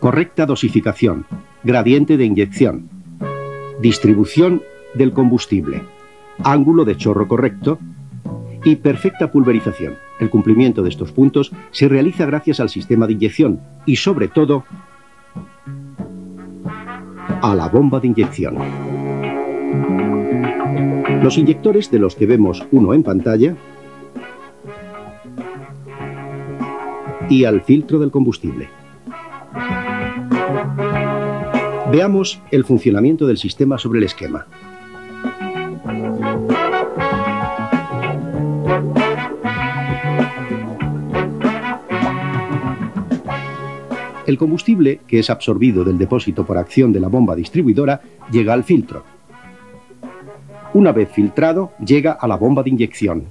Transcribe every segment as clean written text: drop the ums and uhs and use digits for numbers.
Correcta dosificación, gradiente de inyección, distribución del combustible, ángulo de chorro correcto y perfecta pulverización. El cumplimiento de estos puntos se realiza gracias al sistema de inyección y, sobre todo, a la bomba de inyección. Los inyectores, de los que vemos uno en pantalla, y al filtro del combustible. Veamos el funcionamiento del sistema sobre el esquema. El combustible, que es absorbido del depósito por acción de la bomba distribuidora, llega al filtro. Una vez filtrado, llega a la bomba de inyección.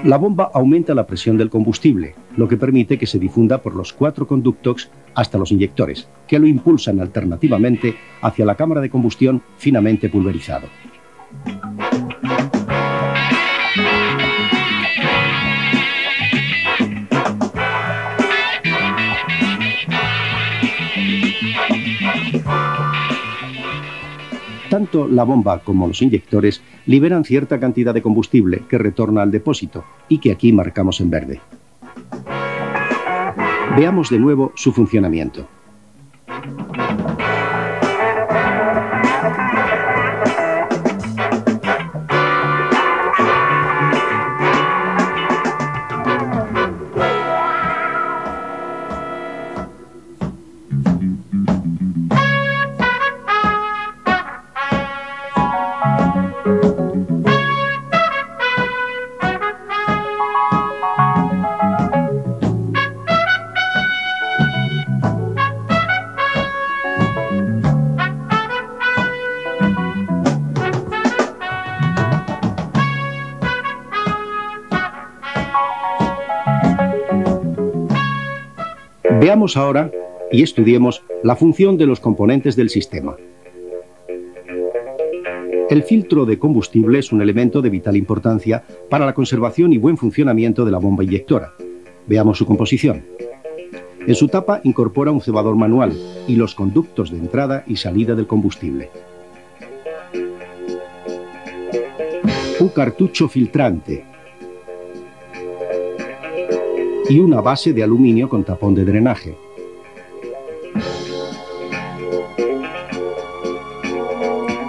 La bomba aumenta la presión del combustible, lo que permite que se difunda por los 4 conductos hasta los inyectores, que lo impulsan alternativamente hacia la cámara de combustión finamente pulverizado. Tanto la bomba como los inyectores liberan cierta cantidad de combustible que retorna al depósito y que aquí marcamos en verde. Veamos de nuevo su funcionamiento. Veamos ahora y estudiemos la función de los componentes del sistema. El filtro de combustible es un elemento de vital importancia para la conservación y buen funcionamiento de la bomba inyectora. Veamos su composición. En su tapa incorpora un cebador manual y los conductos de entrada y salida del combustible. Un cartucho filtrante y una base de aluminio con tapón de drenaje.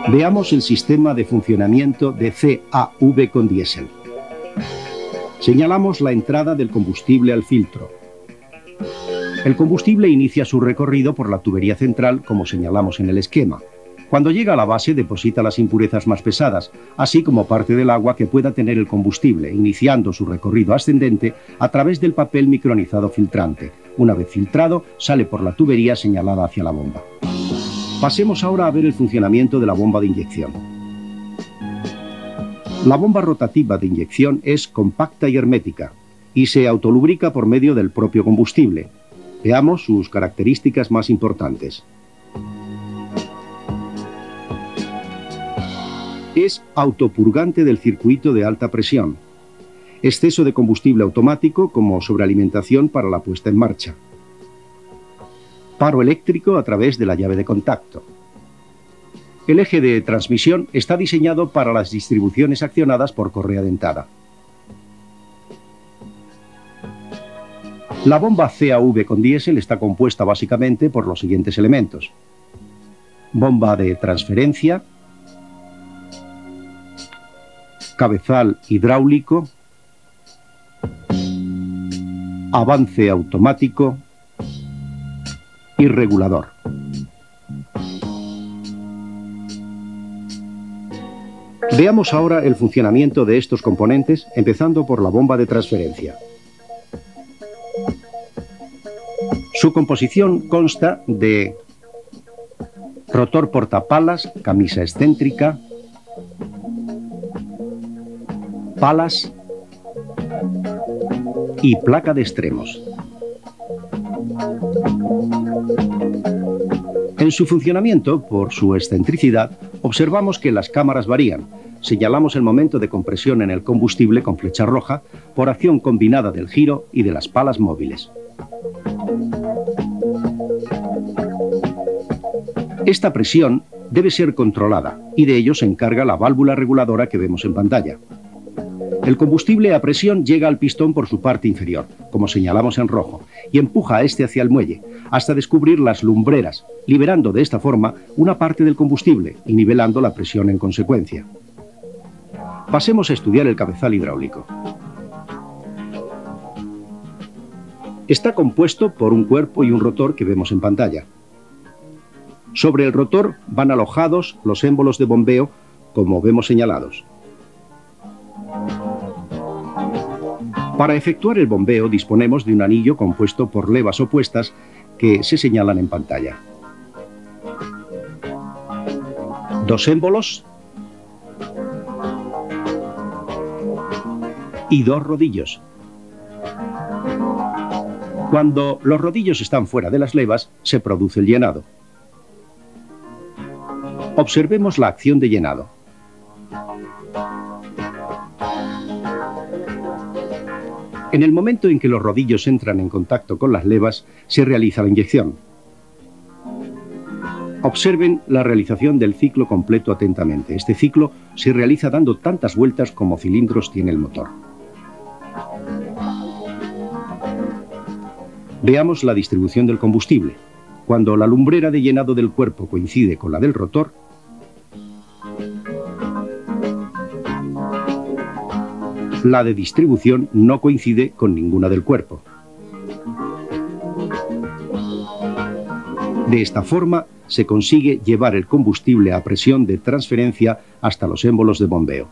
Veamos el sistema de funcionamiento de CAV con diésel. Señalamos la entrada del combustible al filtro. El combustible inicia su recorrido por la tubería central, como señalamos en el esquema. Cuando llega a la base, deposita las impurezas más pesadas, así como parte del agua que pueda tener el combustible, iniciando su recorrido ascendente a través del papel micronizado filtrante. Una vez filtrado, sale por la tubería señalada hacia la bomba. Pasemos ahora a ver el funcionamiento de la bomba de inyección. La bomba rotativa de inyección es compacta y hermética y se autolubrica por medio del propio combustible. Veamos sus características más importantes. Es autopurgante del circuito de alta presión. Exceso de combustible automático como sobrealimentación para la puesta en marcha. Paro eléctrico a través de la llave de contacto. El eje de transmisión está diseñado para las distribuciones accionadas por correa dentada. La bomba CAV con diésel está compuesta básicamente por los siguientes elementos: bomba de transferencia, cabezal hidráulico, avance automático y regulador. Veamos ahora el funcionamiento de estos componentes, empezando por la bomba de transferencia. Su composición consta de rotor portapalas, camisa excéntrica, palas y placa de extremos. En su funcionamiento, por su excentricidad, Observamos que las cámaras varían. Señalamos el momento de compresión en el combustible con flecha roja por acción combinada del giro y de las palas móviles. Esta presión debe ser controlada y de ello se encarga la válvula reguladora que vemos en pantalla. El combustible a presión llega al pistón por su parte inferior, como señalamos en rojo, y empuja a este hacia el muelle, hasta descubrir las lumbreras, liberando de esta forma una parte del combustible y nivelando la presión en consecuencia. Pasemos a estudiar el cabezal hidráulico. Está compuesto por un cuerpo y un rotor que vemos en pantalla. Sobre el rotor van alojados los émbolos de bombeo, como vemos señalados. Para efectuar el bombeo disponemos de un anillo compuesto por levas opuestas que se señalan en pantalla. Dos émbolos y dos rodillos. Cuando los rodillos están fuera de las levas, se produce el llenado. Observemos la acción de llenado. En el momento en que los rodillos entran en contacto con las levas, se realiza la inyección. Observen la realización del ciclo completo atentamente. Este ciclo se realiza dando tantas vueltas como cilindros tiene el motor. Veamos la distribución del combustible. Cuando la lumbrera de llenado del cuerpo coincide con la del rotor, la de distribución no coincide con ninguna del cuerpo. De esta forma se consigue llevar el combustible a presión de transferencia hasta los émbolos de bombeo.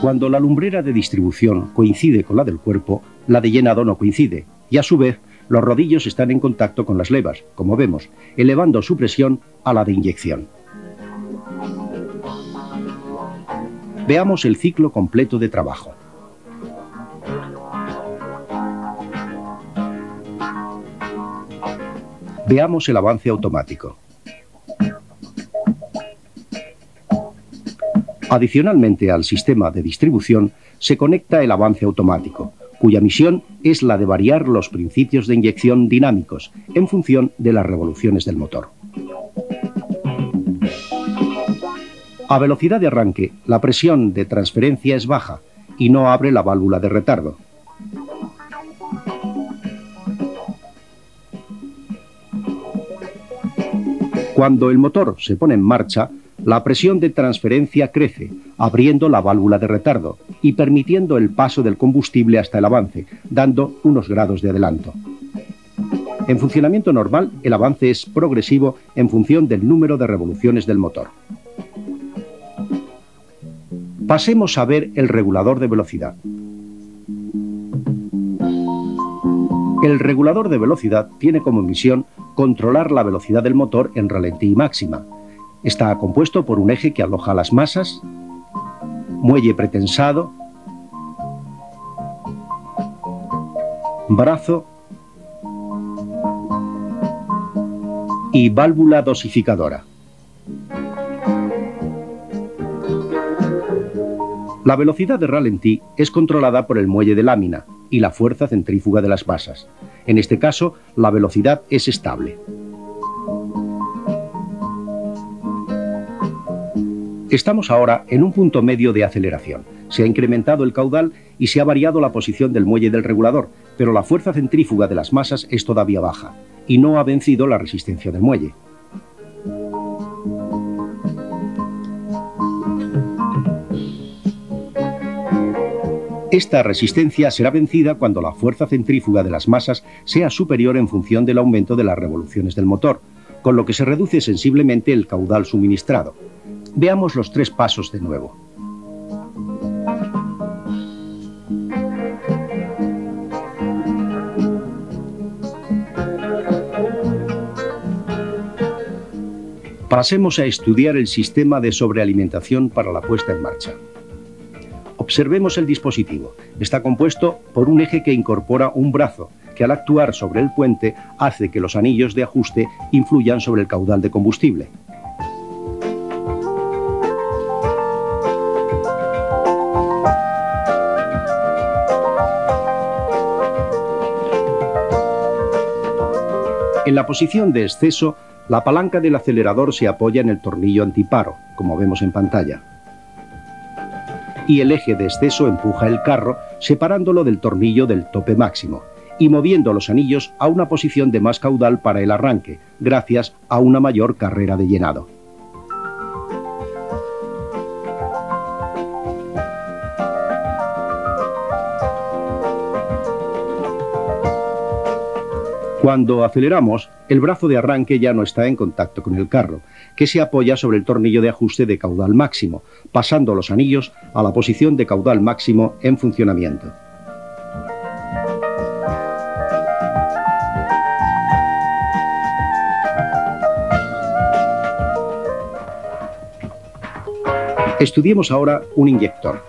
Cuando la lumbrera de distribución coincide con la del cuerpo, la de llenado no coincide, y a su vez los rodillos están en contacto con las levas, como vemos, elevando su presión a la de inyección. Veamos el ciclo completo de trabajo. Veamos el avance automático. Adicionalmente al sistema de distribución se conecta el avance automático, cuya misión es la de variar los principios de inyección dinámicos en función de las revoluciones del motor. A velocidad de arranque, la presión de transferencia es baja y no abre la válvula de retardo. Cuando el motor se pone en marcha, la presión de transferencia crece, abriendo la válvula de retardo y permitiendo el paso del combustible hasta el avance, dando unos grados de adelanto. En funcionamiento normal, el avance es progresivo en función del número de revoluciones del motor. Pasemos a ver el regulador de velocidad. El regulador de velocidad tiene como misión controlar la velocidad del motor en ralentí máxima. Está compuesto por un eje que aloja las masas, muelle pretensado, brazo y válvula dosificadora. La velocidad de ralentí es controlada por el muelle de lámina y la fuerza centrífuga de las masas. En este caso, la velocidad es estable. Estamos ahora en un punto medio de aceleración. Se ha incrementado el caudal y se ha variado la posición del muelle del regulador, pero la fuerza centrífuga de las masas es todavía baja y no ha vencido la resistencia del muelle. Esta resistencia será vencida cuando la fuerza centrífuga de las masas sea superior en función del aumento de las revoluciones del motor, con lo que se reduce sensiblemente el caudal suministrado. Veamos los tres pasos de nuevo. Pasemos a estudiar el sistema de sobrealimentación para la puesta en marcha. Observemos el dispositivo. Está compuesto por un eje que incorpora un brazo, que que al actuar sobre el puente hace que los anillos de ajuste influyan sobre el caudal de combustible. En la posición de exceso, la palanca del acelerador se apoya en el tornillo antiparo, como vemos en pantalla. Y el eje de exceso empuja el carro, separándolo del tornillo del tope máximo y moviendo los anillos a una posición de más caudal para el arranque, gracias a una mayor carrera de llenado. Cuando aceleramos, el brazo de arranque ya no está en contacto con el carro, que se apoya sobre el tornillo de ajuste de caudal máximo, pasando los anillos a la posición de caudal máximo en funcionamiento. Estudiemos ahora un inyector.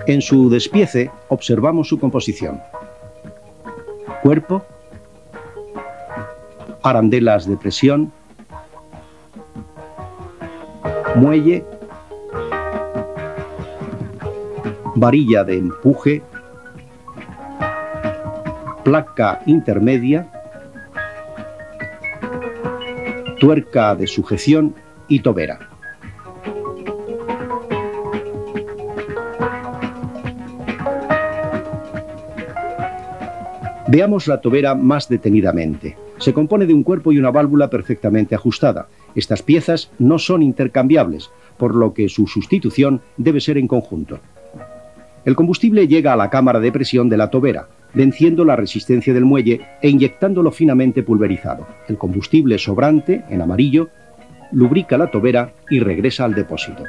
En su despiece observamos su composición. Cuerpo, arandelas de presión, muelle, varilla de empuje, placa intermedia, tuerca de sujeción y tobera. Veamos la tobera más detenidamente. Se compone de un cuerpo y una válvula perfectamente ajustada. Estas piezas no son intercambiables, por lo que su sustitución debe ser en conjunto. El combustible llega a la cámara de presión de la tobera, venciendo la resistencia del muelle e inyectándolo finamente pulverizado. El combustible sobrante, en amarillo, lubrica la tobera y regresa al depósito.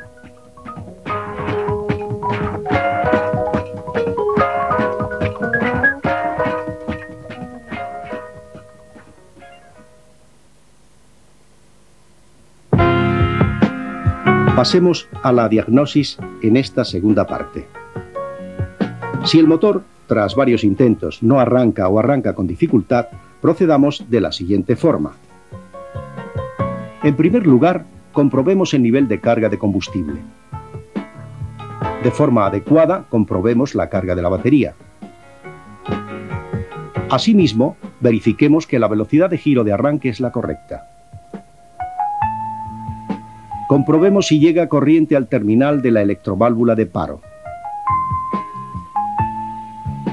Pasemos a la diagnosis en esta segunda parte. Si el motor, tras varios intentos, no arranca o arranca con dificultad, procedamos de la siguiente forma. En primer lugar, comprobemos el nivel de carga de combustible. De forma adecuada, comprobemos la carga de la batería. Asimismo, verifiquemos que la velocidad de giro de arranque es la correcta. Comprobemos si llega corriente al terminal de la electroválvula de paro.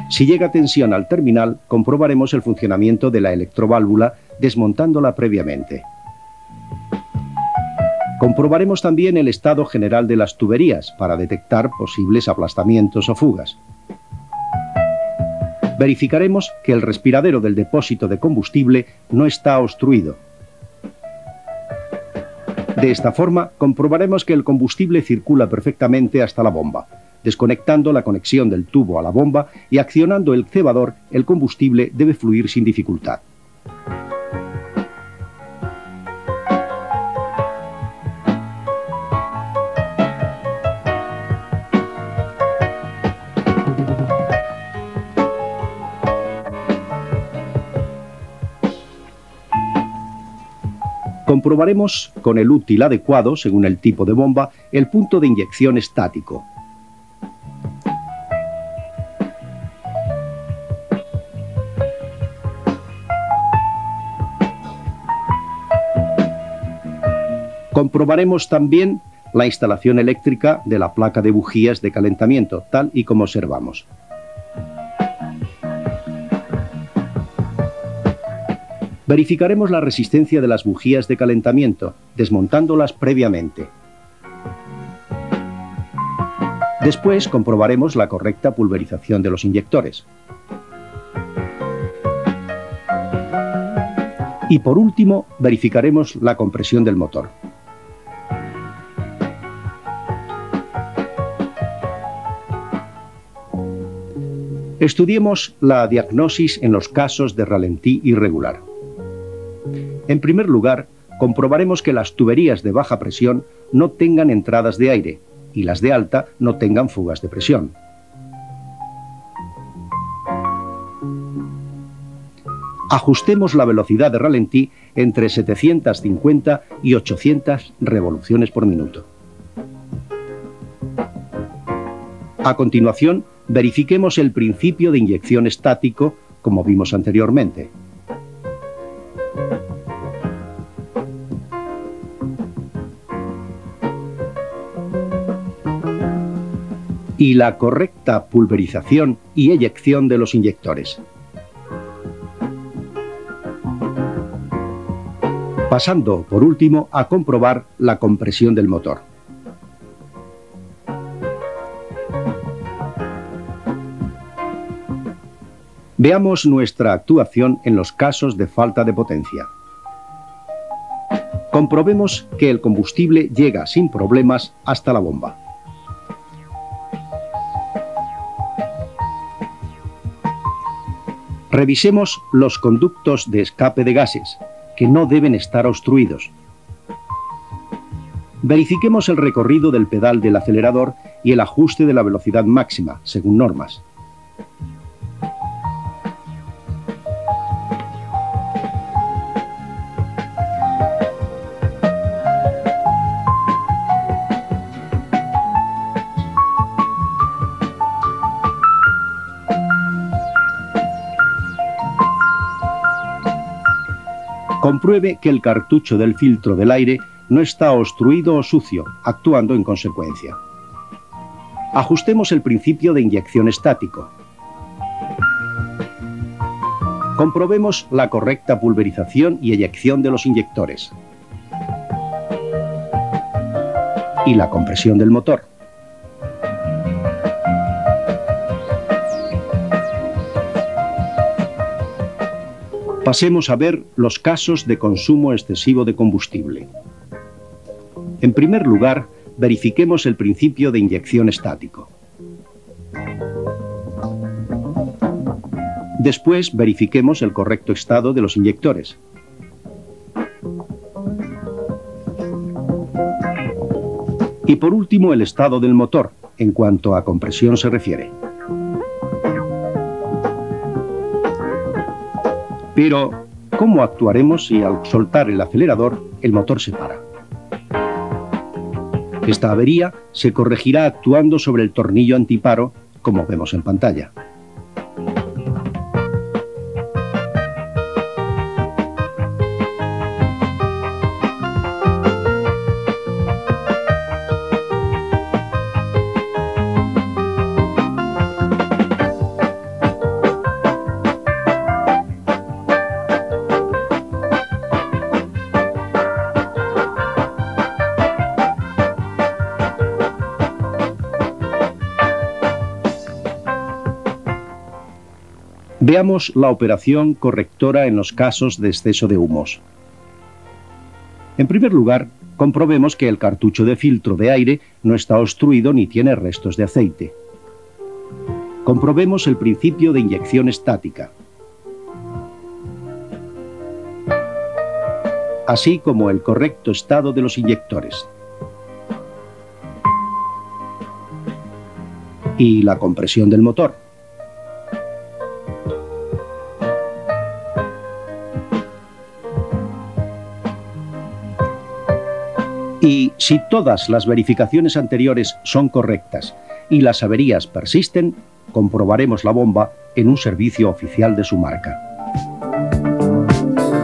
Si llega tensión al terminal, comprobaremos el funcionamiento de la electroválvula desmontándola previamente. Comprobaremos también el estado general de las tuberías para detectar posibles aplastamientos o fugas. Verificaremos que el respiradero del depósito de combustible no está obstruido. De esta forma, comprobaremos que el combustible circula perfectamente hasta la bomba. Desconectando la conexión del tubo a la bomba y accionando el cebador, el combustible debe fluir sin dificultad. Comprobaremos con el útil adecuado, según el tipo de bomba, el punto de inyección estático. Comprobaremos también la instalación eléctrica de la placa de bujías de calentamiento, tal y como observamos. Verificaremos la resistencia de las bujías de calentamiento, desmontándolas previamente. Después comprobaremos la correcta pulverización de los inyectores. Y por último, verificaremos la compresión del motor. Estudiemos la diagnosis en los casos de ralentí irregular. En primer lugar, comprobaremos que las tuberías de baja presión no tengan entradas de aire y las de alta no tengan fugas de presión. Ajustemos la velocidad de ralentí entre 750 y 800 revoluciones por minuto. A continuación, verifiquemos el principio de inyección estático, como vimos anteriormente. Y la correcta pulverización y eyección de los inyectores. Pasando, por último, a comprobar la compresión del motor. Veamos nuestra actuación en los casos de falta de potencia. Comprobemos que el combustible llega sin problemas hasta la bomba. Revisemos los conductos de escape de gases, que no deben estar obstruidos. Verifiquemos el recorrido del pedal del acelerador y el ajuste de la velocidad máxima, según normas. Compruebe que el cartucho del filtro del aire no está obstruido o sucio, actuando en consecuencia. Ajustemos el principio de inyección estático. Comprobemos la correcta pulverización y eyección de los inyectores. Y la compresión del motor. Pasemos a ver los casos de consumo excesivo de combustible. En primer lugar, verifiquemos el principio de inyección estático. Después, verifiquemos el correcto estado de los inyectores. Y por último, el estado del motor, en cuanto a compresión se refiere. Pero, ¿cómo actuaremos si al soltar el acelerador el motor se para? Esta avería se corregirá actuando sobre el tornillo antiparo, como vemos en pantalla. Veamos la operación correctora en los casos de exceso de humos. En primer lugar, comprobemos que el cartucho de filtro de aire no está obstruido ni tiene restos de aceite. Comprobemos el principio de inyección estática, así como el correcto estado de los inyectores. Y la compresión del motor. Y si todas las verificaciones anteriores son correctas y las averías persisten, comprobaremos la bomba en un servicio oficial de su marca.